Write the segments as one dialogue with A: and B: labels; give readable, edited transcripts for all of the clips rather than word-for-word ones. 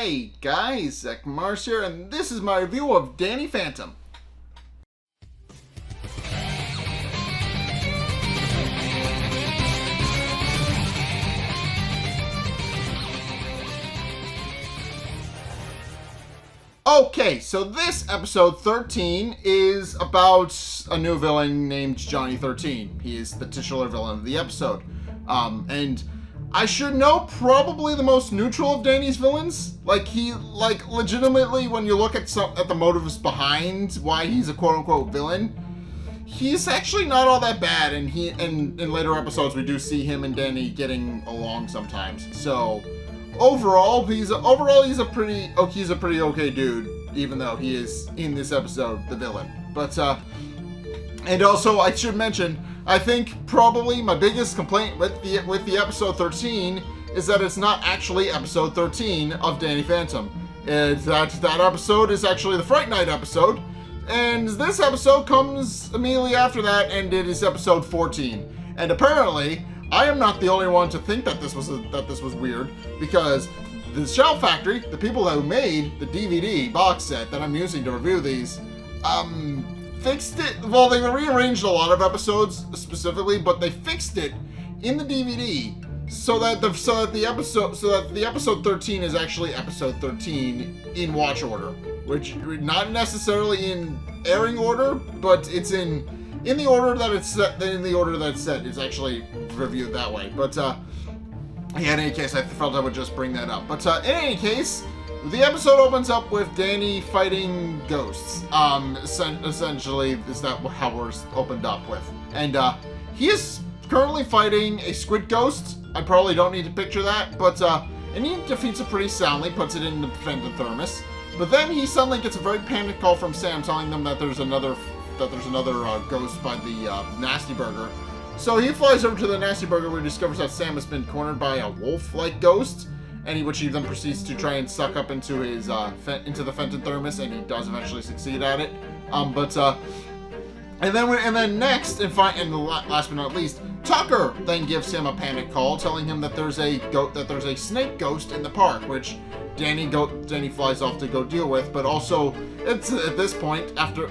A: Hey guys, Zack here, and this is my review of Danny Phantom. Okay, so this episode 13 is about a new villain named Johnny 13. He is the titular villain of the episode. And I should know, probably the most neutral of Danny's villains. Legitimately, when you look at the motives behind why he's a quote-unquote villain, he's actually not all that bad. And in later episodes, we do see him and Danny getting along sometimes. So overall, he's a pretty okay dude, even though he is in this episode the villain. But and also I should mention, I think probably my biggest complaint with the episode 13 is that it's not actually episode 13 of Danny Phantom. That episode is actually the Fright Night episode, and this episode comes immediately after that, and it is episode 14. And apparently, I am not the only one to think that this was weird, because the Shout Factory, the people who made the DVD box set that I'm using to review these, fixed it. Well, they rearranged a lot of episodes specifically, but they fixed it in the DVD so that the episode 13 is actually episode 13 in watch order, which not necessarily in airing order, but it's in the order that it's set. In the order that it's set, it's actually reviewed that way. But in any case, I felt I would just bring that up. But in any case, the episode opens up with Danny fighting ghosts. Essentially, is that how we're opened up with? And he is currently fighting a squid ghost. I probably don't need to picture that, but and he defeats it pretty soundly, puts it in the Fenton thermos. But then he suddenly gets a very panicked call from Sam, telling them that there's another ghost by the Nasty Burger. So he flies over to the Nasty Burger, where he discovers that Sam has been cornered by a wolf-like ghost, which he then proceeds to try and suck up into his into the Fenton thermos, and he does eventually succeed at it. And then next, and last but not least, Tucker then gives him a panic call, telling him that there's a snake ghost in the park, which Danny flies off to go deal with. But also, it's at this point, after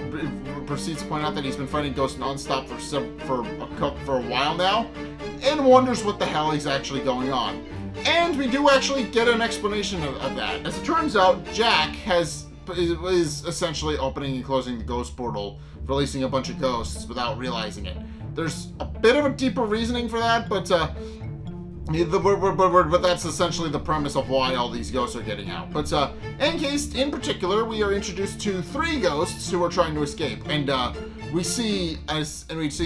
A: proceeds to point out that he's been fighting ghosts nonstop for a while now, and wonders what the hell is actually going on. And we do actually get an explanation of that. As it turns out, Jack is essentially opening and closing the ghost portal, releasing a bunch of ghosts without realizing it. There's a bit of a deeper reasoning for that, but that's essentially the premise of why all these ghosts are getting out. But in particular, we are introduced to 3 ghosts who are trying to escape, and we see an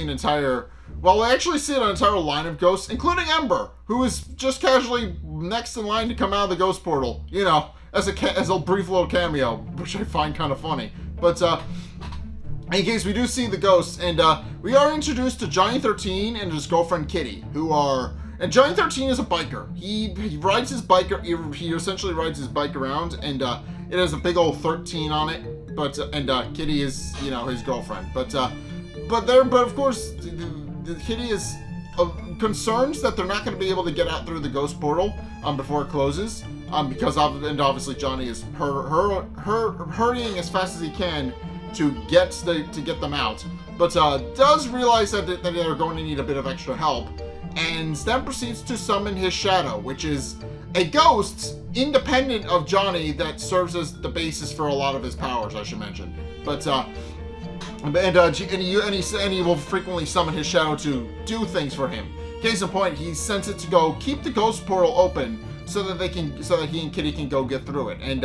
A: entire line of ghosts, including Ember, who is just casually next in line to come out of the ghost portal, as a brief little cameo, which I find kind of funny. But in case, we do see the ghosts, and we are introduced to Johnny 13 and his girlfriend Kitty, and Johnny 13 is a biker. He rides his bike. He essentially rides his bike around, and it has a big old 13 on it. And Kitty is, his girlfriend. But of course, Kitty is concerned that they're not going to be able to get out through the ghost portal before it closes, because obviously Johnny is hurrying as fast as he can to get them out, but does realize that they're going to need a bit of extra help, and then proceeds to summon his shadow, which is a ghost independent of Johnny that serves as the basis for a lot of his powers, I should mention. But he will frequently summon his shadow to do things for him. Case in point, he sends it to go keep the ghost portal open so that he and Kitty can go get through it. And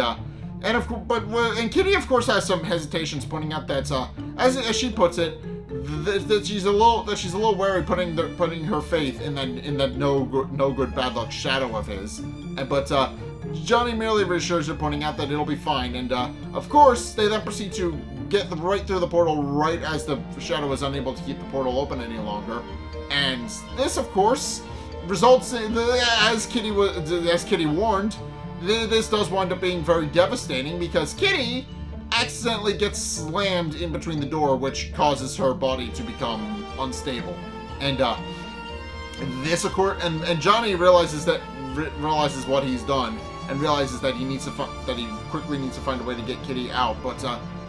A: Kitty, of course, has some hesitations, pointing out that, as she puts it, that she's a little wary putting her faith in that no good bad luck shadow of his. But Johnny merely reassures her, pointing out that it'll be fine. And of course, they then proceed to get right through the portal right as the shadow is unable to keep the portal open any longer. And this, of course, results in, as Kitty warned, this does wind up being very devastating, because Kitty accidentally gets slammed in between the door, which causes her body to become unstable. And this, of course, and Johnny realizes what he's done, and realizes that he quickly needs to find a way to get Kitty out. But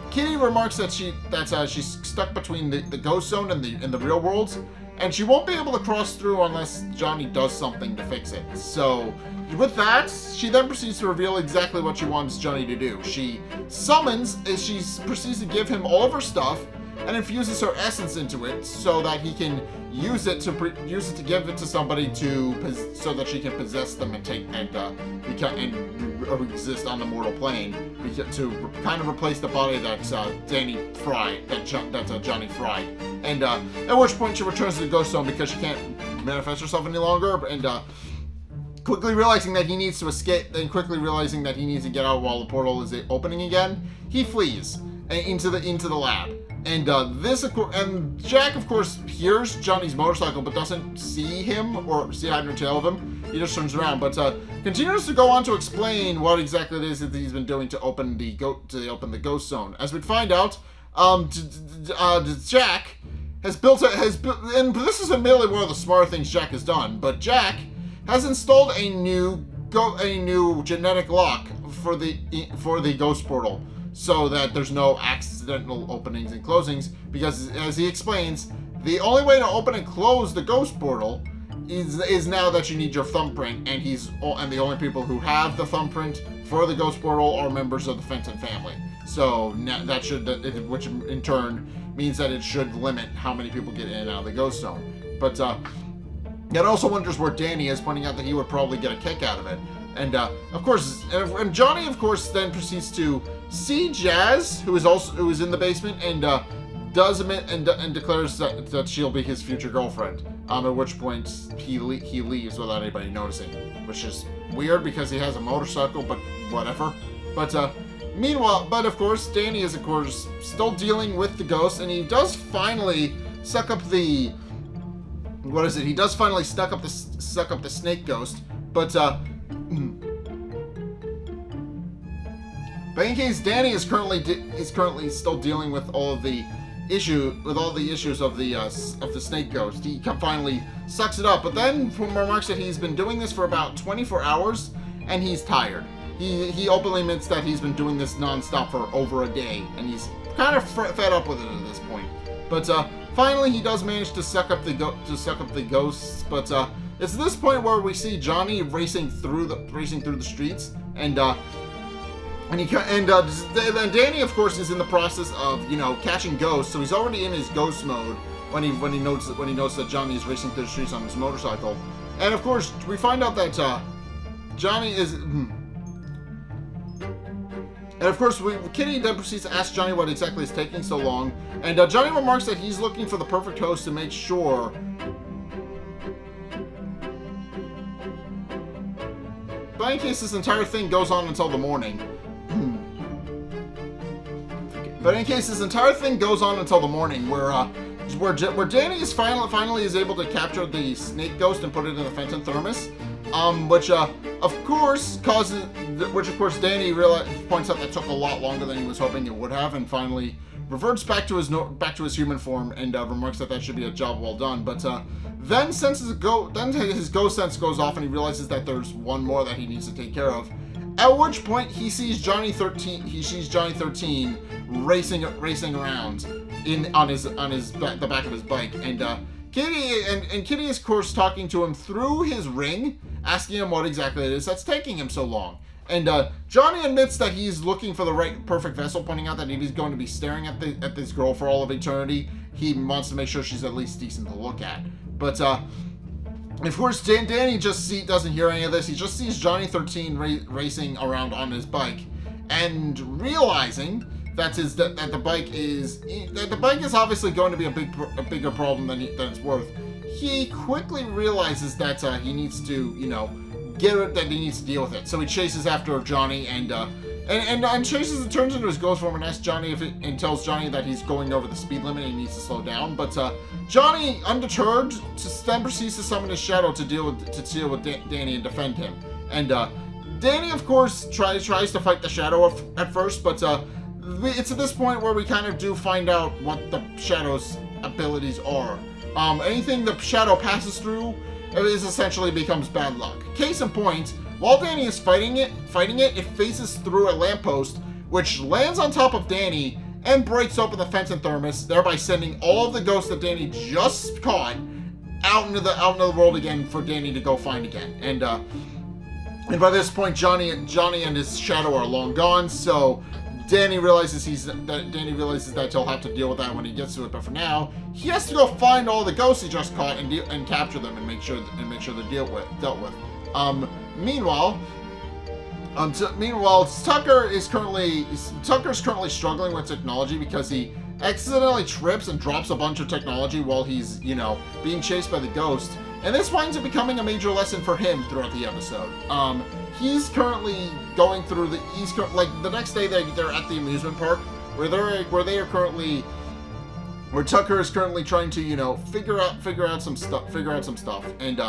A: Kitty remarks that she's stuck between the ghost zone and the real worlds, and she won't be able to cross through unless Johnny does something to fix it. So with that, she then proceeds to reveal exactly what she wants Johnny to do. She proceeds to give him all of her stuff and infuses her essence into it so that he can use it to give it to somebody so that she can possess them and exist on the mortal plane to kind of replace the body that Johnny fried. And at which point she returns to the ghost zone because she can't manifest herself any longer, and quickly realizing that he needs to escape, and quickly realizing that he needs to get out while the portal is opening again, he flees into the lab. And Jack, of course, hears Johnny's motorcycle, but doesn't see him or see either tail of him. He just turns around, but continues to go on to explain what exactly it is that he's been doing to open the ghost zone. As we'd find out, Jack has built, and this is admittedly one of the smarter things Jack has done. But Jack has installed a new genetic lock for the ghost portal, so that there's no accidental openings and closings, because as he explains, the only way to open and close the ghost portal is now that you need your thumbprint, and the only people who have the thumbprint for the ghost portal are members of the Fenton family. So which in turn means that it should limit how many people get in and out of the ghost zone. But it also wonders where Danny is, pointing out that he would probably get a kick out of it. And of course, and Johnny, of course, then proceeds to see Jazz, who is in the basement, and does admit and declares that she'll be his future girlfriend. At which point he leaves without anybody noticing, which is weird because he has a motorcycle, but whatever. But meanwhile, of course, Danny is of course still dealing with the ghost, and he does finally suck up the He does finally suck up the snake ghost, but in case Danny is currently still dealing with all the issues of the snake ghost. He finally sucks it up, but then remarks that he's been doing this for about 24 hours and he's tired. He openly admits that he's been doing this nonstop for over a day, and he's kind of fed up with it at this point. But finally, he does manage to suck up the ghosts. But it's this point where we see Johnny racing through the streets, and Danny, of course, is in the process of catching ghosts. So he's already in his ghost mode when he notes that Johnny is racing through the streets on his motorcycle. And of course, we find out that Johnny is. And of course, Kitty then proceeds to ask Johnny what exactly is taking so long, and Johnny remarks that he's looking for the perfect host to make sure. But in case this entire thing goes on until the morning. Where Danny is finally is able to capture the snake ghost and put it in the Fenton thermos, which of course Danny points out that took a lot longer than he was hoping it would have, and finally reverts back to his human form, and remarks that should be a job well done. But then his ghost sense goes off, and he realizes that there's one more that he needs to take care of. At which point he sees Johnny 13 racing around on the back of his bike, and Kitty is of course talking to him through his ring, asking him what exactly it is that's taking him so long. And Johnny admits that he's looking for the perfect vessel, pointing out that if he's going to be staring at this girl for all of eternity, he wants to make sure she's at least decent to look at. But of course, Danny doesn't hear any of this. He just sees Johnny 13 racing around on his bike, and realizing that the bike is obviously going to be a bigger problem than it's worth. He quickly realizes that he needs to he needs to deal with it. So he chases after Johnny and turns into his ghost form and asks Johnny and tells Johnny that he's going over the speed limit and he needs to slow down. But Johnny, undeterred, then proceeds to summon his shadow to deal with Danny and defend him. And Danny, of course, tries to fight the shadow at first, but it's at this point where we kind of do find out what the shadow's abilities are. Anything the shadow passes through essentially becomes bad luck. Case in point, while Danny is fighting it, it faces through a lamppost, which lands on top of Danny and breaks open the fence and thermos, thereby sending all of the ghosts that Danny just caught out into the world again for Danny to go find again. And by this point, Johnny and his shadow are long gone. So Danny realizes that he'll have to deal with that when he gets to it. But for now, he has to go find all the ghosts he just caught and capture them and make sure they're dealt with. Meanwhile, Tucker's currently struggling with technology because he accidentally trips and drops a bunch of technology while he's, being chased by the ghost. And this winds up becoming a major lesson for him throughout the episode. He's currently going through the next day they're at the amusement park where Tucker is currently trying to, figure out some stuff. And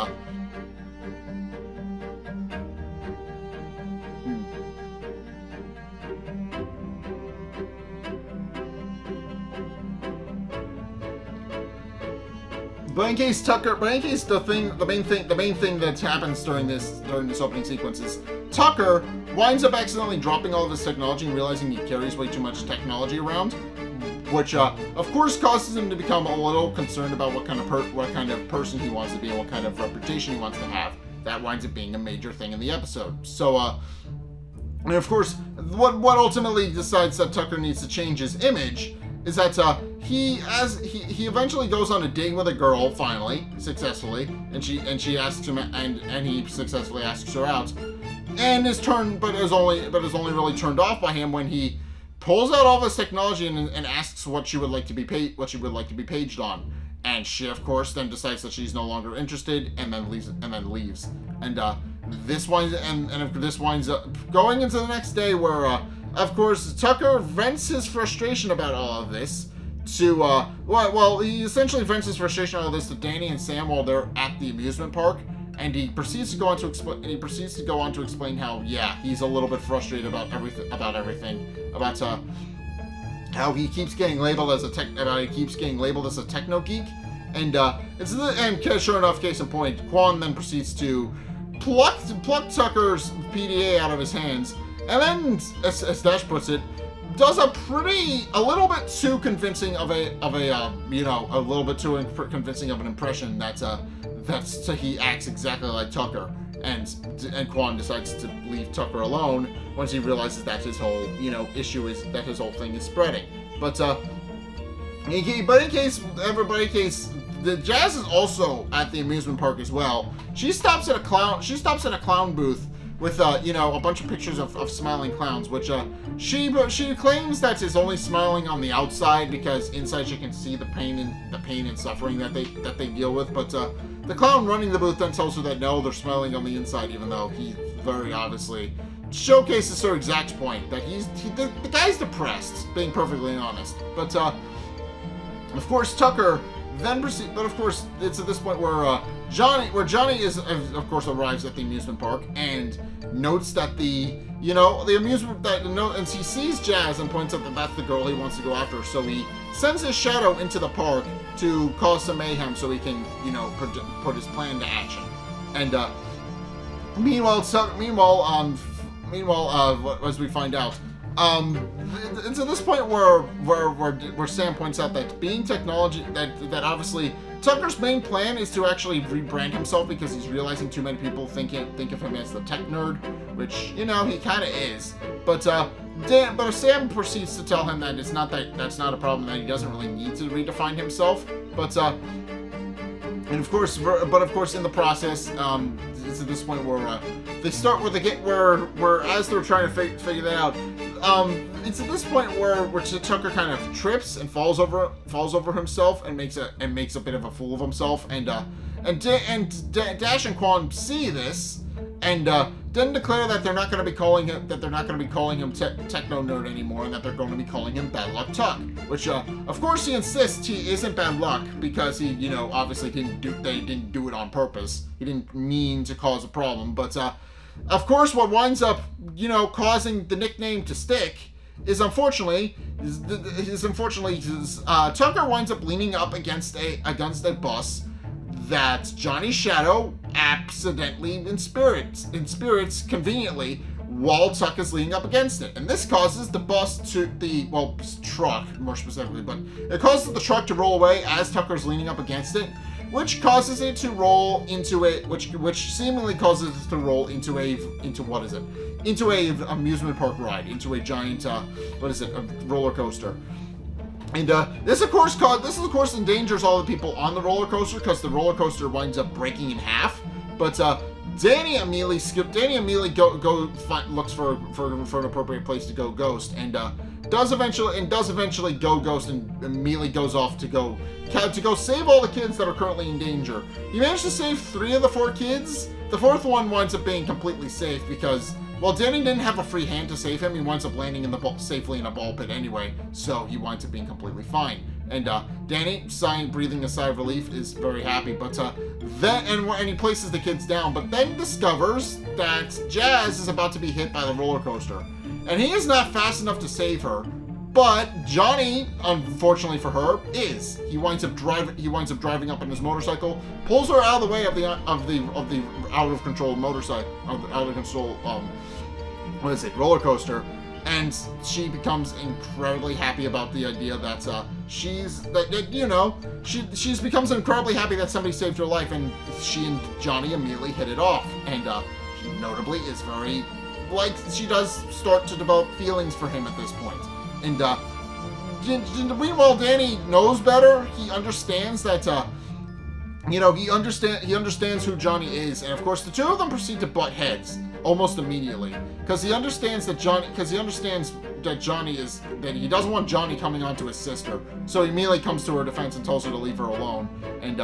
A: But in case the main thing that happens during this opening sequence is Tucker winds up accidentally dropping all of his technology and realizing he carries way too much technology around, which of course causes him to become a little concerned about what kind of person he wants to be and what kind of reputation he wants to have. That winds up being a major thing in the episode. So and of course, what ultimately decides that Tucker needs to change his image is that he eventually goes on a date with a girl finally, successfully, and she asks him and he successfully asks her out, and is only really turned off by him when he pulls out all of his technology and asks what she would like to be paged on, and she of course then decides that she's no longer interested and then leaves, and this winds up going into the next day where of course, Tucker vents his frustration about all of this to, he essentially vents his frustration about all this to Danny and Sam while they're at the amusement park, and he proceeds to go on to explain how, he's a little bit frustrated about everything, about how he keeps getting labeled as a techno geek, and sure enough, case in point, Quan then proceeds to pluck Tucker's PDA out of his hands. And then, as Dash puts it, does a little bit too convincing of an impression that he acts exactly like Tucker, and Quan decides to leave Tucker alone once he realizes that his whole issue is that his whole thing is spreading. But in case the Jazz is also at the amusement park as well. She stops at a clown booth with a bunch of pictures of smiling clowns, which she claims that is only smiling on the outside because inside she can see the pain and suffering that they deal with. But the clown running the booth then tells her that no, they're smiling on the inside, even though he very obviously showcases her exact point that the guy's depressed, being perfectly honest. But of course Tucker then proceeds. But of course it's at this point where Johnny is of course arrives at the amusement park and notes that the amusement and he sees Jazz and points out that that's the girl he wants to go after. So he sends his shadow into the park to cause some mayhem so he can put his plan to action. And meanwhile, as we find out, it's at this point where Sam points out that being technology, that obviously Tucker's main plan is to actually rebrand himself because he's realizing too many people think of him as the tech nerd, which he kind of is. But Sam proceeds to tell him that that's not a problem, that he doesn't really need to redefine himself. But of course, in the process, it's at this point where they start where as they're trying to figure that out, it's at this point where Tucker kind of trips and falls over himself and makes a bit of a fool of himself, and Dash and Quan see this and then declare that they're not going to be calling him techno nerd anymore, and that they're going to be calling him Bad Luck Tuck, which of course he insists he isn't bad luck because he obviously didn't do it on purpose. He didn't mean to cause a problem, but of course what winds up causing the nickname to stick is unfortunately Tucker winds up leaning up against a bus that Johnny's shadow accidentally in spirits conveniently while Tuck is leaning up against it. And this causes the truck, more specifically, but it causes the truck to roll away as Tucker's leaning up against it, which causes it to roll into which seemingly causes it to roll into a amusement park ride, into a giant, a roller coaster. And this of course endangers all the people on the roller coaster, because the roller coaster winds up breaking in half. But Danny immediately looks for an appropriate place to go ghost, and does eventually go ghost, and immediately goes off to go save all the kids that are currently in danger. He managed to save 3 of the 4 kids. The 4th one winds up being completely safe because, well, Danny didn't have a free hand to save him. He winds up landing safely in a ball pit anyway, so he winds up being completely fine. And Danny, breathing a sigh of relief, is very happy. But and he places the kids down, but then discovers that Jazz is about to be hit by the roller coaster, and he is not fast enough to save her. But Johnny, unfortunately for her, is. He winds up driving up on his motorcycle, pulls her out of the way of the out of control roller coaster, and she becomes incredibly happy about the idea that she becomes incredibly happy that somebody saved her life, and she and Johnny immediately hit it off, and she notably is very, she does start to develop feelings for him at this point. And meanwhile, Danny knows better. He understands that he understands who Johnny is, and of course the two of them proceed to butt heads almost immediately, because he understands that he doesn't want Johnny coming onto his sister, so he immediately comes to her defense and tells her to leave her alone, and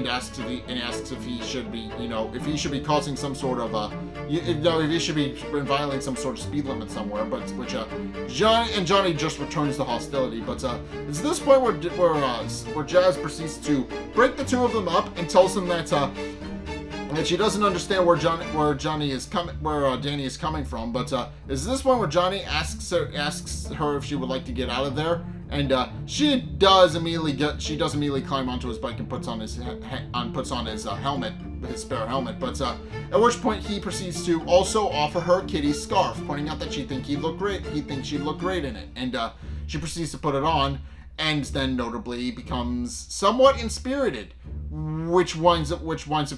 A: asks if he should be causing some sort of if he should be violating some sort of speed limit somewhere, but which Johnny just returns the hostility. But it's this point where Jazz proceeds to break the two of them up and tells them that she doesn't understand where Danny is coming from. But it's this point where Johnny asks her if she would like to get out of there. And she does immediately climb onto his bike and puts on his helmet, his spare helmet. But at which point he proceeds to also offer her Kitty's scarf, pointing out that he thinks she'd look great in it. And she proceeds to put it on, and then notably becomes somewhat inspirited, which winds up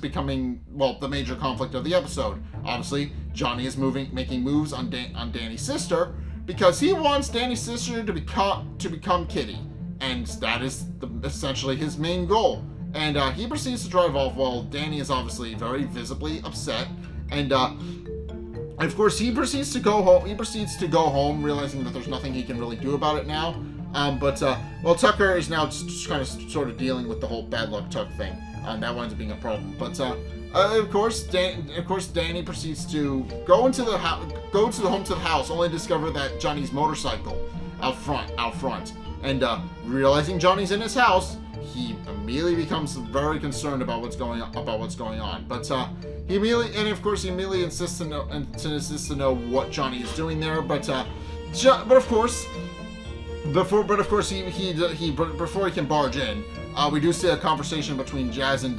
A: becoming, well, the major conflict of the episode. Obviously, Johnny is making moves on Danny's sister, because he wants Danny's sister to become Kitty, and that is essentially his main goal. And he proceeds to drive off while Danny is obviously very visibly upset. And of course, he proceeds to go home, realizing that there's nothing he can really do about it now. But Tucker is now kind of sort of dealing with the whole bad luck Tuck thing, and that winds up being a problem. But of course, Danny proceeds to go to the home to the house, only to discover that Johnny's motorcycle out front, and realizing Johnny's in his house, he immediately becomes very concerned about what's going on. But he immediately insists to know what Johnny is doing there. But of course, before he can barge in, we do see a conversation between Jazz and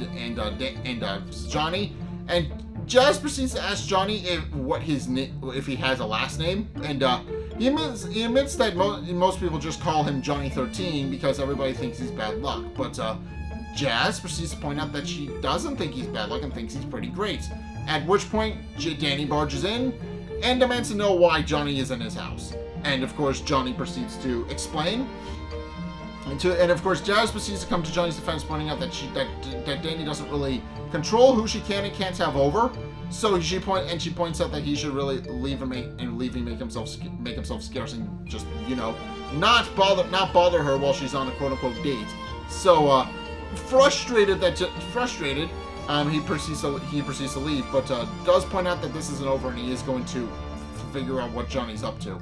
A: Johnny, and Jazz proceeds to ask Johnny if he has a last name, and he admits that most people just call him Johnny 13 because everybody thinks he's bad luck. But Jazz proceeds to point out that she doesn't think he's bad luck and thinks he's pretty great. At which point, Danny barges in and demands to know why Johnny is in his house. And of course, Johnny proceeds to explain. And of course, Jazz proceeds to come to Johnny's defense, pointing out that Danny doesn't really control who she can and can't have over. So she points out that he should really leave her make himself scarce and just not bother her while she's on a quote unquote date. So frustrated, he proceeds to leave, but does point out that this isn't over and he is going to figure out what Johnny's up to.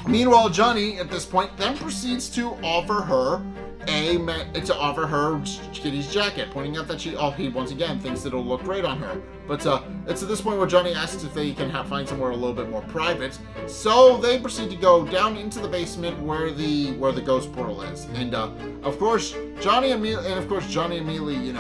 A: Meanwhile, Johnny, at this point, then proceeds to offer her to offer her Kitty's jacket, pointing out that he once again thinks it'll look great on her. But it's at this point where Johnny asks if they can find somewhere a little bit more private. So they proceed to go down into the basement where the ghost portal is, and of course Johnny immediately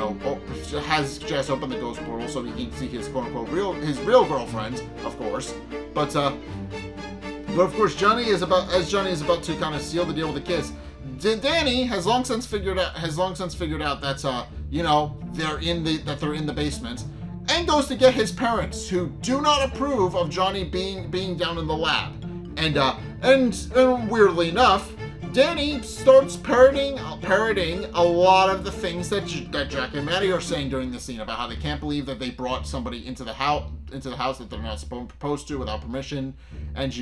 A: has Jazz open the ghost portal so he can see his quote unquote real girlfriend, of course. But of course Johnny is about to kind of seal the deal with a kiss. Danny has long since figured out that they're in the basement, and goes to get his parents, who do not approve of Johnny being down in the lab. And weirdly enough, Danny starts parroting a lot of the things that Jack and Maddie are saying during the scene about how they can't believe that they brought somebody into the house that they're not supposed to without permission, and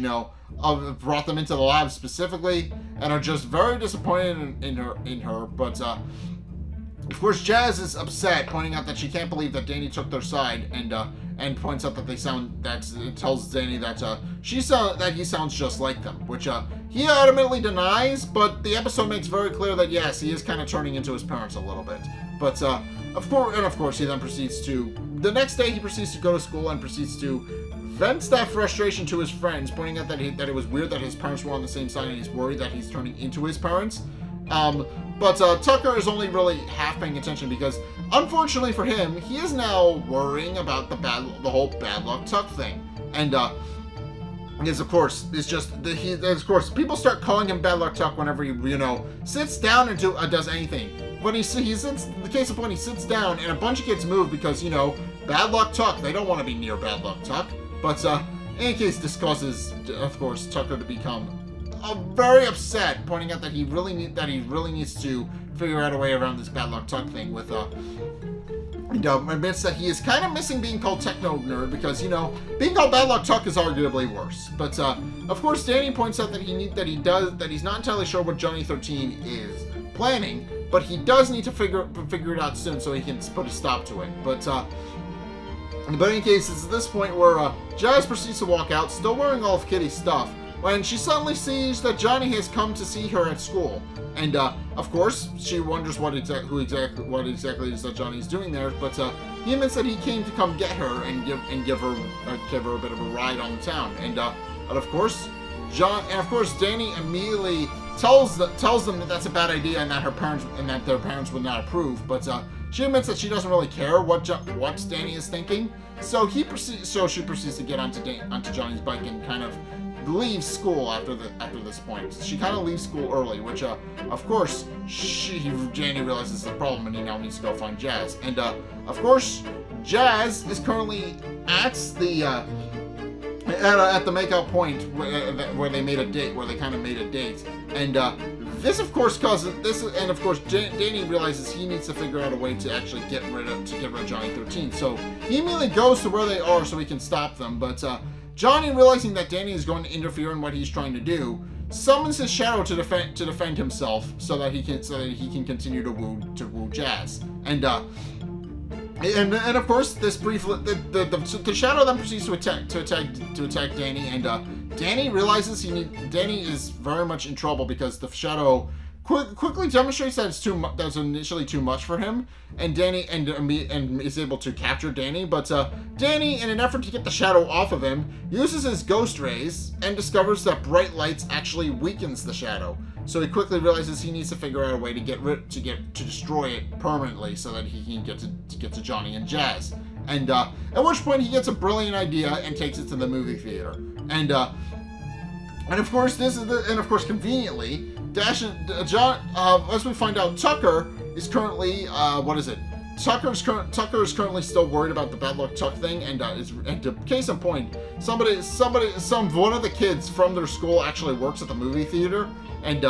A: brought them into the lab specifically, and are just very disappointed in her. But of course, Jazz is upset, pointing out that she can't believe that Danny took their side, and points out that it tells Danny that he sounds just like them, which he adamantly denies. But the episode makes very clear that yes, he is kind of turning into his parents a little bit. But of course, he then proceeds to go to school and proceeds to vent that frustration to his friends, pointing out that it was weird that his parents were on the same side, and he's worried that he's turning into his parents. But Tucker is only really half paying attention because, unfortunately for him, he is now worrying about the whole bad luck Tuck thing, and of course people start calling him bad luck Tuck whenever he sits down and does anything. When he sits, the case in point, he sits down and a bunch of kids move because bad luck Tuck. They don't want to be near bad luck Tuck. But in any case, this causes, of course, Tucker to become very upset, pointing out that he really needs to figure out a way around this bad luck Tuck thing. With admits that he is kind of missing being called techno nerd because being called bad luck Tuck is arguably worse. But of course, Danny points out that he's not entirely sure what Johnny 13 is planning, but he does need to figure it out soon so he can put a stop to it. But in any case, it's at this point where Jazz proceeds to walk out, still wearing all of Kitty's stuff, when she suddenly sees that Johnny has come to see her at school. And of course, she wonders what exactly it is that Johnny's doing there. But he admits that he came to come get her and give her a bit of a ride on the town. And of course, Danny immediately tells them that that's a bad idea and that their parents would not approve. But she admits that she doesn't really care what Danny is thinking. So she proceeds to get onto Johnny's bike and kind of leave school after this point. She kind of leaves school early, which of course Danny realizes the problem and he now needs to go find Jazz. And of course Jazz is currently at the makeout point where they made a date, where they kind of made a date. And this of course Danny realizes he needs to figure out a way to actually get rid of Johnny 13. So he immediately goes to where they are so he can stop them. But Johnny, realizing that Danny is going to interfere in what he's trying to do, summons his shadow to defend himself so that he can continue to woo Jazz. And of course, the shadow then proceeds to attack Danny, and Danny realizes Danny is very much in trouble because the shadow quickly demonstrates that that's initially too much for him, and Danny and is able to capture Danny. But Danny, in an effort to get the shadow off of him, uses his ghost rays and discovers that bright lights actually weakens the shadow. So he quickly realizes he needs to figure out a way to destroy it permanently so that he can get to Johnny and Jazz. And at which point he gets a brilliant idea and takes it to the movie theater. And of course conveniently, as we find out, Tucker is currently Tucker is currently still worried about the bad luck Tuck thing, and to case in point, one of the kids from their school actually works at the movie theater and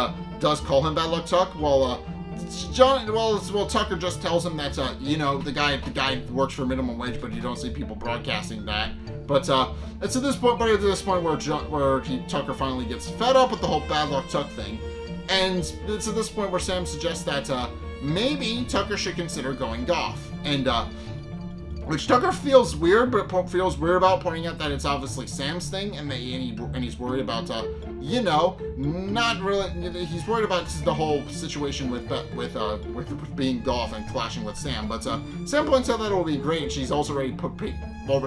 A: does call him bad luck Tuck, while Tucker just tells him that the guy works for minimum wage, but you don't see people broadcasting that. But it's at this point where Tucker finally gets fed up with the whole bad luck Tuck thing, and it's at this point where Sam suggests that maybe Tucker should consider going goth. And which Tucker feels weird, but feels weird about, pointing out that it's obviously Sam's thing, and he's worried about, not really. He's worried about the whole situation with being Goth and clashing with Sam. But Sam points out that it will be great, and she's also already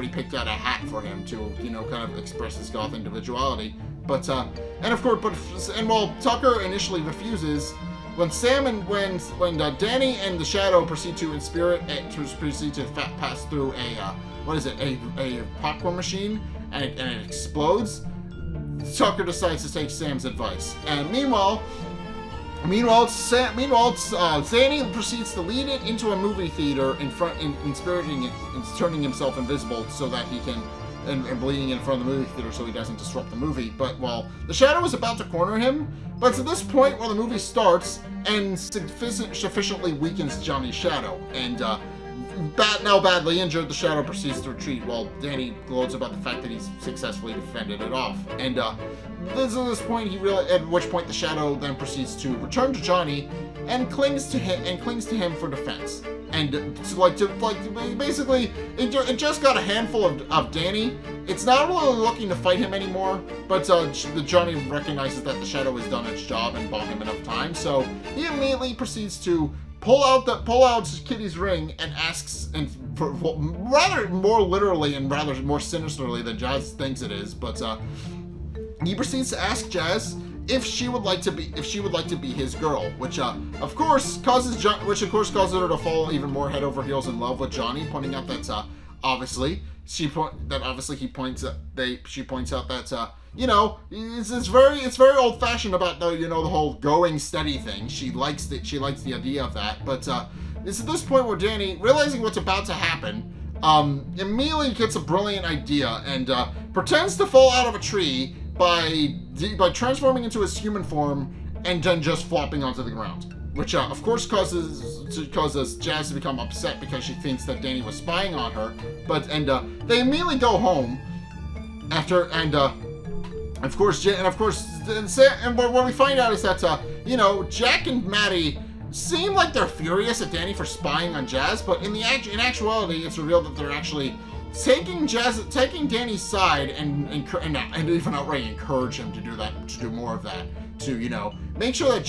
A: picked out a hat for him to, kind of express his Goth individuality. But while Tucker initially refuses, when Danny and the Shadow proceed to pass through a popcorn machine, and it explodes, Tucker decides to take Sam's advice. And meanwhile, Danny proceeds to lead it into a movie theater inspiriting it, and turning himself invisible so that he can. And bleeding in front of the movie theater so he doesn't disrupt the movie. But while the Shadow is about to corner him, but to this point where the movie starts and sufficiently weakens Johnny's shadow, and now badly injured, the Shadow proceeds to retreat while Danny gloats about the fact that he's successfully defended it off. And this point, at which point the Shadow then proceeds to return to Johnny and clings to him for defense. And basically, it just got a handful of Danny. It's not really looking to fight him anymore, but Johnny recognizes that the Shadow has done its job and bought him enough time, so he immediately proceeds to pull out Kitty's ring and asks, and for rather more literally and rather more sinisterly than Jazz thinks it is, but he proceeds to ask Jazz if she would like to be his girl, which of course causes her to fall even more head over heels in love with Johnny, pointing out that she points out that it's very old fashioned about the whole going steady thing. She likes the idea of that, but it's at this point where Danny, realizing what's about to happen, immediately gets a brilliant idea and pretends to fall out of a tree by transforming into his human form and then just flopping onto the ground, which of course causes Jazz to become upset because she thinks that Danny was spying on her. But they immediately go home after, and what we find out is that Jack and Maddie seem like they're furious at Danny for spying on Jazz, but in actuality, it's revealed that they're actually taking Danny's side and even outright encourage him to do that, to do more of that, to make sure that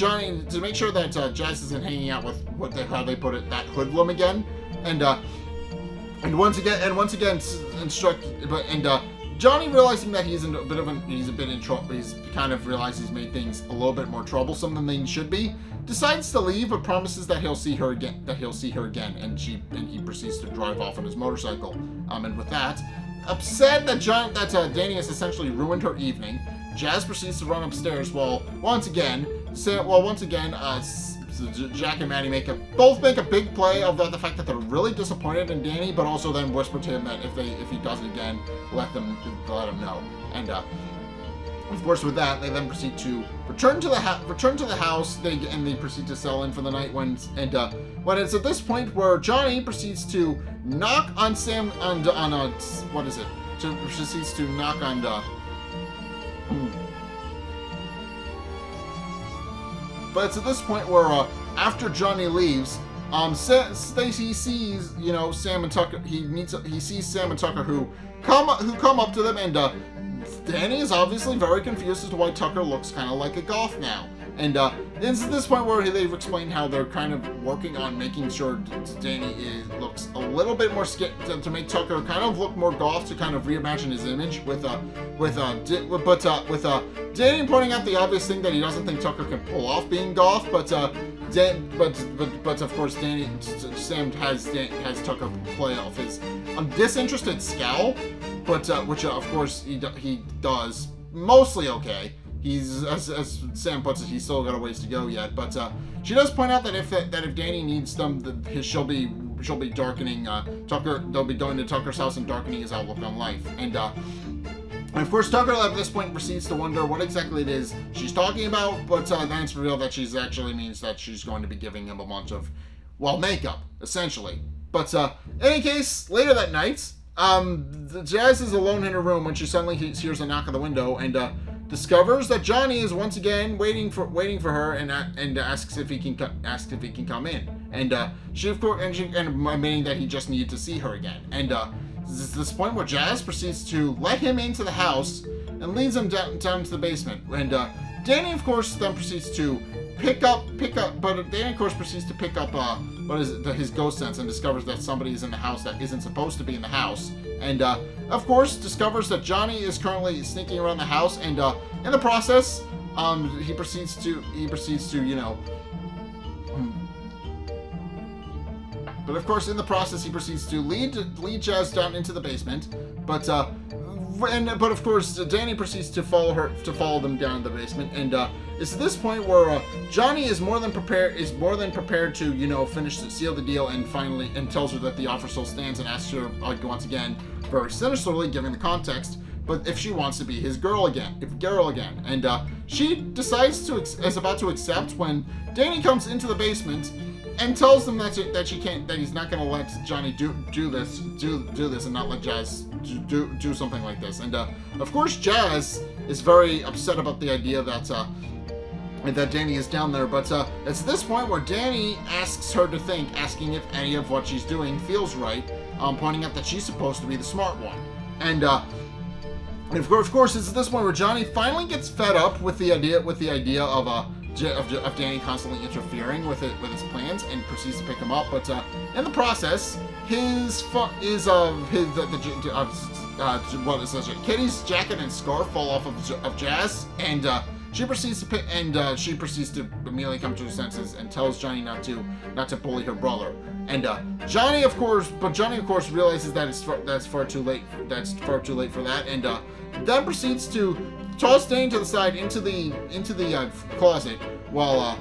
A: Jazz isn't hanging out with how they put it, that hoodlum again, and once again Johnny, realizing that he's a bit in trouble, he's kind of realized he's made things a little bit more troublesome than they should be, decides to leave, but promises that he'll see her again, and he proceeds to drive off on his motorcycle. And with that, upset that Danny has essentially ruined her evening, Jazz proceeds to run upstairs while once again Jack and Maddie both make a big play about the fact that they're really disappointed in Danny, but also then whisper to him that if he does it again, let him know. And of course, with that, they then proceed to return to the house. They proceed to settle in for the night when it's at this point where Johnny proceeds to knock on Sam proceeds to knock on But it's at this point where after Johnny leaves, Stacy sees Sam and Tucker. He sees Sam and Tucker who come up to them, and Danny is obviously very confused as to why Tucker looks kind of like a goth now. And it's at this point where they've explained how they're kind of working on making sure Danny looks a little bit more to make Tucker kind of look more goth, to kind of reimagine his image with Danny pointing out the obvious thing that he doesn't think Tucker can pull off being goth, but of course Sam has Tucker play off his disinterested scowl, but which of course he does mostly okay. He's, as Sam puts it, he's still got a ways to go yet. But she does point out that if Danny needs them, she'll be darkening Tucker. They'll be going to Tucker's house and darkening his outlook on life. And of course, Tucker at this point proceeds to wonder what exactly it is she's talking about. But then it's revealed that she's actually means that she's going to be giving him a bunch of, makeup essentially. But in any case, later that night, Jazz is alone in her room when she suddenly hears a knock on the window and discovers that Johnny is once again waiting for her and asks if he can come in. and she of course and admitting that he just needed to see her again. And this point where Jazz proceeds to let him into the house and leads him down to the basement. And Danny, of course, then proceeds to pick up, but Danny, of course, proceeds to pick up his ghost sense and discovers that somebody is in the house that isn't supposed to be in the house. And of course, discovers that Johnny is currently sneaking around the house, and in the process, he proceeds to But of course, in the process, he proceeds to lead Jazz down into the basement. But of course, Danny proceeds to follow them down in the basement. And it's at this point where Johnny is more than prepared to seal the deal, and tells her that the offer still stands, and asks her once again, very sinisterly, giving the context, but if she wants to be his girl again, and she decides is about to accept when Danny comes into the basement and tells them that he's not going to let Johnny do this and not let Jazz do something like this. And of course, Jazz is very upset about the idea that Danny is down there. But it's this point where Danny asks her to think, asking if any of what she's doing feels right, pointing out that she's supposed to be the smart one. And of course, it's at this point where Johnny finally gets fed up with the idea of Danny constantly interfering with his plans, and proceeds to pick him up. But in the process, Kitty's jacket and scarf fall off of Jazz, and she proceeds to immediately come to her senses and tells Johnny not to bully her brother. And Johnny of course realizes that that's far too late for that, and then proceeds to toss Danny to the side into the closet, while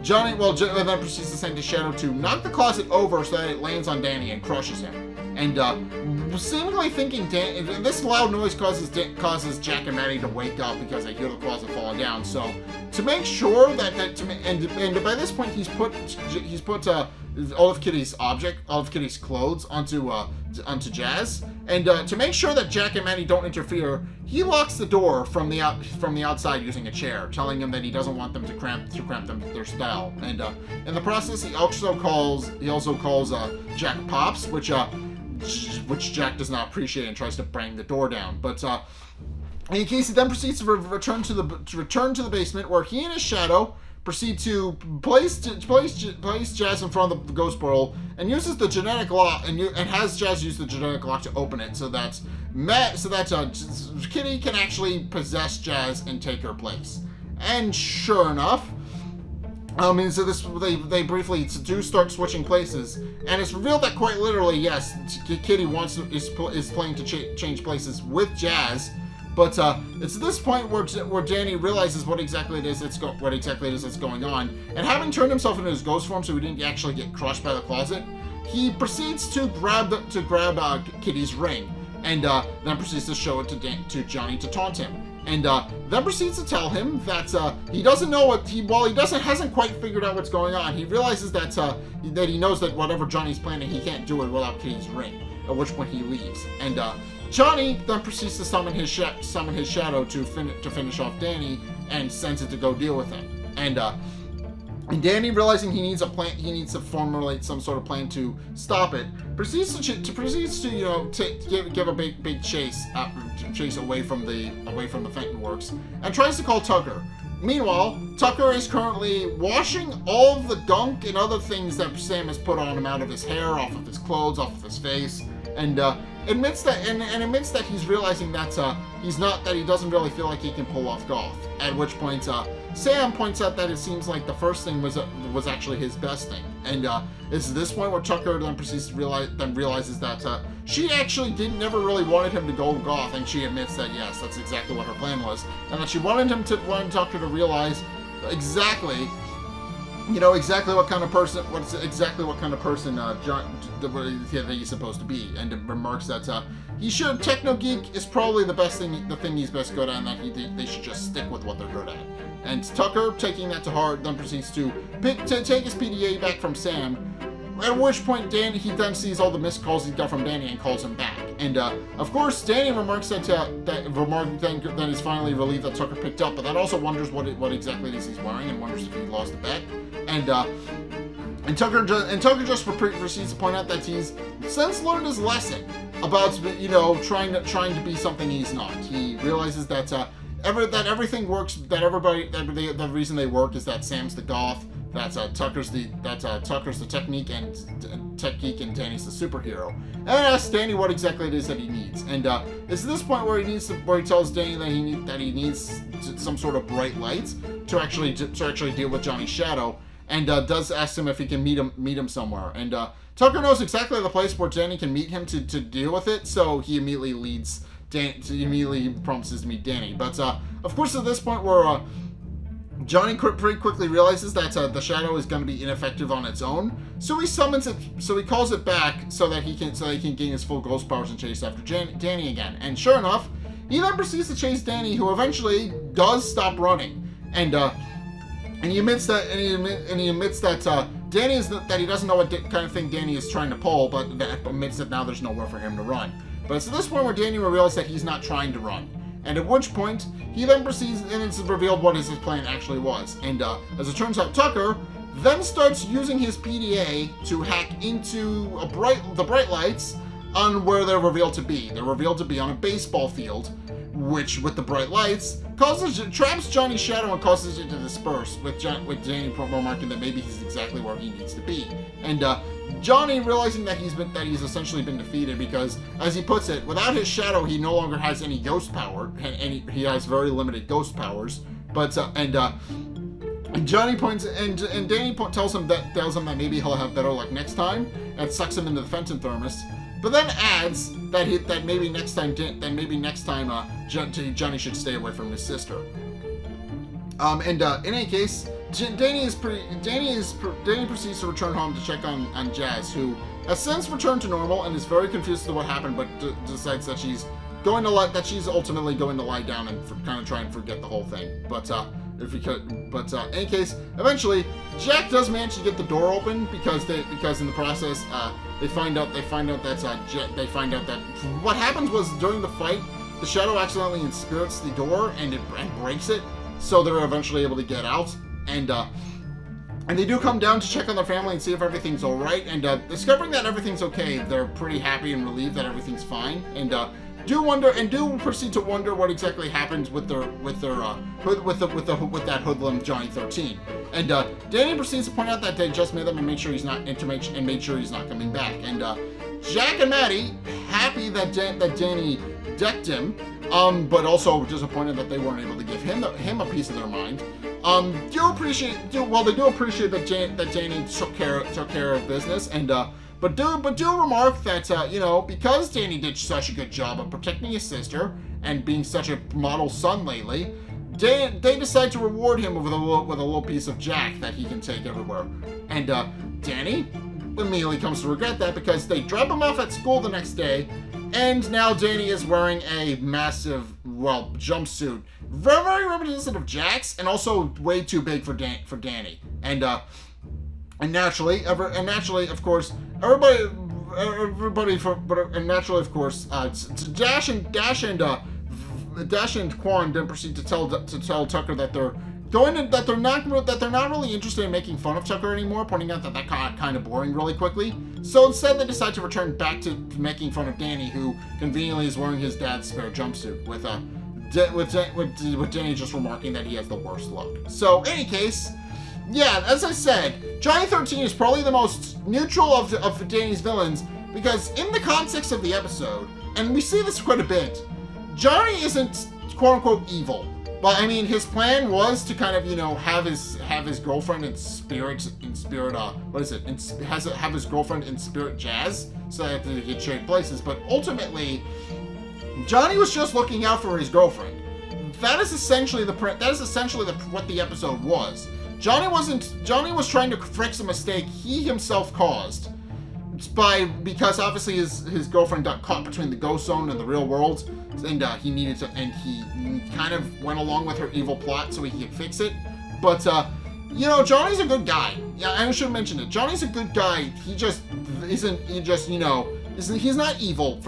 A: Johnny then proceeds to send his shadow to knock the closet over so that it lands on Danny and crushes him. And seemingly thinking this loud noise causes Jack and Maddie to wake up because they hear the closet falling down. So to make sure and by this point he's put all of Kitty's clothes onto Jazz, and to make sure that Jack and Maddie don't interfere, he locks the door from the outside using a chair, telling them that he doesn't want them to cramp their style. And in the process, he also calls Jack Pops, which Jack does not appreciate and tries to bang the door down. But in case, he then proceeds to return to the basement, where he and his shadow proceed to place Jazz in front of the ghost portal, and uses the genetic lock and has Jazz use the genetic lock to open it, so that Kitty can actually possess Jazz and take her place. And sure enough, they briefly do start switching places, and it's revealed that quite literally, yes, Kitty is planning to change places with Jazz. But it's at this point where Danny realizes what exactly it is that's going on, and having turned himself into his ghost form so he didn't actually get crushed by the closet, he proceeds to grab Kitty's ring, and then proceeds to show it to Johnny to taunt him, and then proceeds to tell him that he doesn't know hasn't quite figured out what's going on. He realizes that he knows that whatever Johnny's planning, he can't do it without Kitty's ring. At which point he leaves, and Johnny then proceeds to summon his shadow to finish off Danny, and sends it to go deal with him. And Danny, realizing he needs to formulate some sort of plan to stop it, proceeds to give a big chase away from the Fenton Works, and tries to call Tucker. Meanwhile, Tucker is currently washing all of the gunk and other things that Sam has put on him out of his hair, off of his clothes, off of his face, and admits that he's realizing that he doesn't really feel like he can pull off Goth. At which point, Sam points out that it seems like the first thing was actually his best thing, and it's this point where Tucker then realizes that she actually never really wanted him to go Goth, and she admits that yes, that's exactly what her plan was, and that she wanted Tucker to realize exactly what kind of person John that he's supposed to be, and it remarks that Techno-Geek is probably the thing he's best good at, and that they should just stick with what they're good at. And Tucker, taking that to heart, then proceeds to take his PDA back from Sam, at which point he then sees all the missed calls he got from Danny and calls him back. And of course, Danny remarks then is finally relieved that Tucker picked up, but then also wonders what exactly it is he's wearing, and wonders if he lost the bet. And And Tucker just proceeds to point out that he's since learned his lesson about trying to be something he's not. He realizes that everything works. The reason they work is that Sam's the goth. Tucker's the technique and Danny's the superhero. And asks Danny what exactly it is that he needs. And it's this point where he tells Danny that he needs some sort of bright lights to actually deal with Johnny's shadow. And does ask him if he can meet him somewhere. And Tucker knows exactly the place where Danny can meet him to deal with it, so he immediately promises to meet Danny. But of course, at this point where Johnny pretty quickly realizes that the shadow is going to be ineffective on its own, so he summons it. So he calls it back so that he can gain his full ghost powers and chase after Danny again. And sure enough, he then proceeds to chase Danny, who eventually does stop running. And he admits that Danny that he doesn't know what kind of thing Danny is trying to pull, but admits that now there's nowhere for him to run. But it's at this point where Danny reveals that he's not trying to run, and at which point he then proceeds and it's revealed what his plan actually was. And as it turns out, Tucker then starts using his PDA to hack into the bright lights on where they're revealed to be. They're revealed to be on a baseball field, which, with the bright lights, traps Johnny's shadow and causes it to disperse, with Danny remarking that maybe he's exactly where he needs to be. And Johnny realizing that he's essentially been defeated because, as he puts it, without his shadow, he no longer has any ghost power, and he has very limited ghost powers. But and Johnny points and Danny tells him that maybe he'll have better luck next time, and sucks him into the Fenton thermos. But then adds that maybe next time Johnny should stay away from his sister. In any case, Danny proceeds to return home to check on Jazz, who has since returned to normal and is very confused as to what happened, but decides that she's ultimately going to lie down and kind of try and forget the whole thing. But in any case, eventually Jack does manage to get the door open because in the process they find out that what happens was during the fight the shadow accidentally inspirits the door and breaks it, so they're eventually able to get out. And they do come down to check on their family and see if everything's all right. And discovering that everything's okay, they're pretty happy and relieved that everything's fine. And do proceed to wonder what exactly happened with that hoodlum Johnny 13. And Danny proceeds to point out that they just made them and made sure he's not coming back. And Jack and Maddie happy that Danny decked him, but also disappointed that they weren't able to give him a piece of their mind. They do appreciate that Danny took care of business, and but do remark that because Danny did such a good job of protecting his sister and being such a model son lately, they decide to reward him with a little piece of Jack that he can take everywhere. And Danny immediately comes to regret that because they drop him off at school the next day, and now Danny is wearing a massive jumpsuit, very reminiscent of Jack's, and also way too big for Danny. And naturally, of course, Dash and Quan then proceed to tell Tucker that they're not really interested in making fun of Tucker anymore, pointing out that got kind of boring really quickly. So instead, they decide to return back to making fun of Danny, who conveniently is wearing his dad's spare jumpsuit, with Danny just remarking that he has the worst look. So, in any case, yeah, as I said, Johnny 13 is probably the most neutral of Danny's villains, because in the context of the episode, and we see this quite a bit, Johnny isn't quote-unquote evil. But I mean, his plan was to kind of, have his girlfriend have his girlfriend in spirit Jazz, so that they could trade places. But ultimately, Johnny was just looking out for his girlfriend. That is essentially what the episode was. Johnny was trying to fix a mistake he himself caused because obviously his girlfriend got caught between the ghost zone and the real world, and he kind of went along with her evil plot so he could fix it. But Johnny's a good guy. Yeah, I should mention it. Johnny's a good guy. He's not evil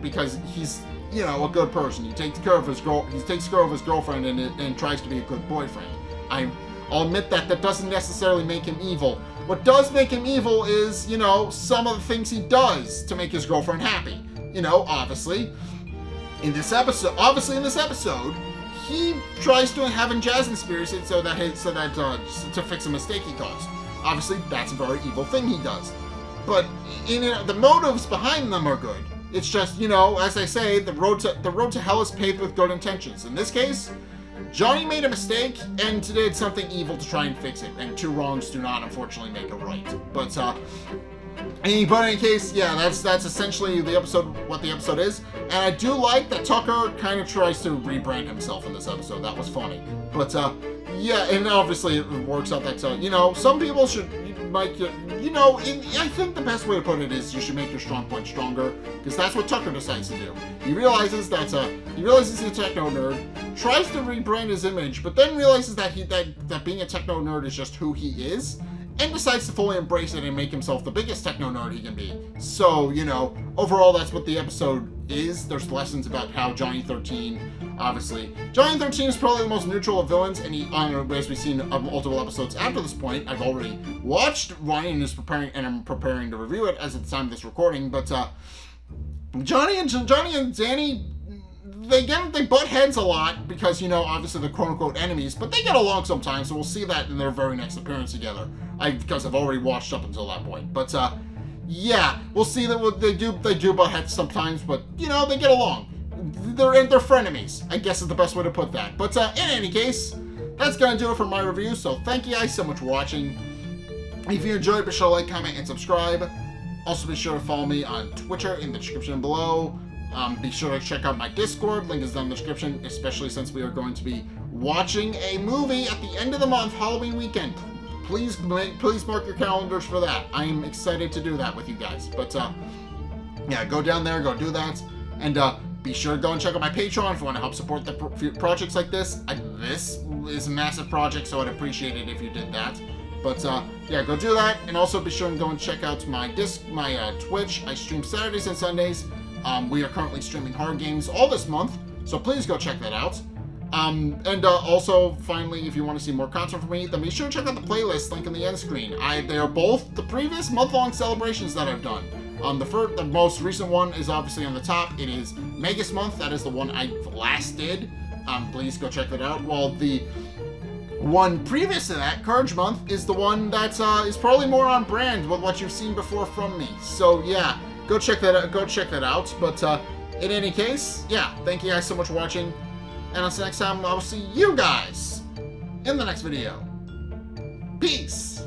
A: because he's a good person. He takes care of his girlfriend and tries to be a good boyfriend. I'll admit that doesn't necessarily make him evil, What does make him evil is, you know, some of the things he does to make his girlfriend happy. You know, obviously in this episode, he tries to have Jasmine spirited to fix a mistake he caused. Obviously, that's a very evil thing he does. But the motives behind them are good. It's just, you know, as I say, the road to hell is paved with good intentions. In this case, Johnny made a mistake and did something evil to try and fix it. And two wrongs do not, unfortunately, make a right. But in any case, yeah, that's essentially the episode. What the episode is. And I do like that Tucker kind of tries to rebrand himself in this episode. That was funny. But yeah, and obviously it works out that you know, some people should. I think the best way to put it is you should make your strong point stronger, because that's what Tucker decides to do. He realizes he's a techno nerd, tries to rebrand his image, but then realizes that being a techno nerd is just who he is, and decides to fully embrace it and make himself the biggest techno nerd he can be. So, you know, overall that's what the episode is. There's lessons about how Johnny 13, obviously. Johnny 13 is probably the most neutral of villains, and as we've seen multiple episodes after this point. I've already watched Ryan is preparing, and I'm preparing to review it as of the time of this recording, but Johnny and Danny, they butt heads a lot because, you know, obviously they're quote-unquote enemies, but they get along sometimes, so we'll see that in their very next appearance together. Because I've already watched up until that point. But, yeah, we'll see that they do butt heads sometimes, but, you know, they get along. They're frenemies, I guess is the best way to put that. But, in any case, that's gonna do it for my review, so thank you guys so much for watching. If you enjoyed, be sure to like, comment, and subscribe. Also, be sure to follow me on Twitter in the description below. Be sure to check out my Discord. Link is down in the description, especially since we are going to be watching a movie at the end of the month, Halloween weekend. Please mark your calendars for that. I am excited to do that with you guys. But, yeah, go down there, go do that. And be sure to go and check out my Patreon if you want to help support the projects like this. This is a massive project, so I'd appreciate it if you did that. But, yeah, go do that. And also be sure to go and check out my Twitch. I stream Saturdays and Sundays. We are currently streaming horror games all this month, so please go check that out. Also, finally, if you want to see more content from me, then be sure to check out the playlist link in the end screen. They are both the previous month-long celebrations that I've done. The most recent one is obviously on the top. It is Magus Month. That is the one I last did. Please go check that out. While the one previous to that, Courage Month, is the one that is probably more on brand with what you've seen before from me. So yeah, go check that out. But in any case, yeah, thank you guys so much for watching. And until next time, I will see you guys in the next video. Peace!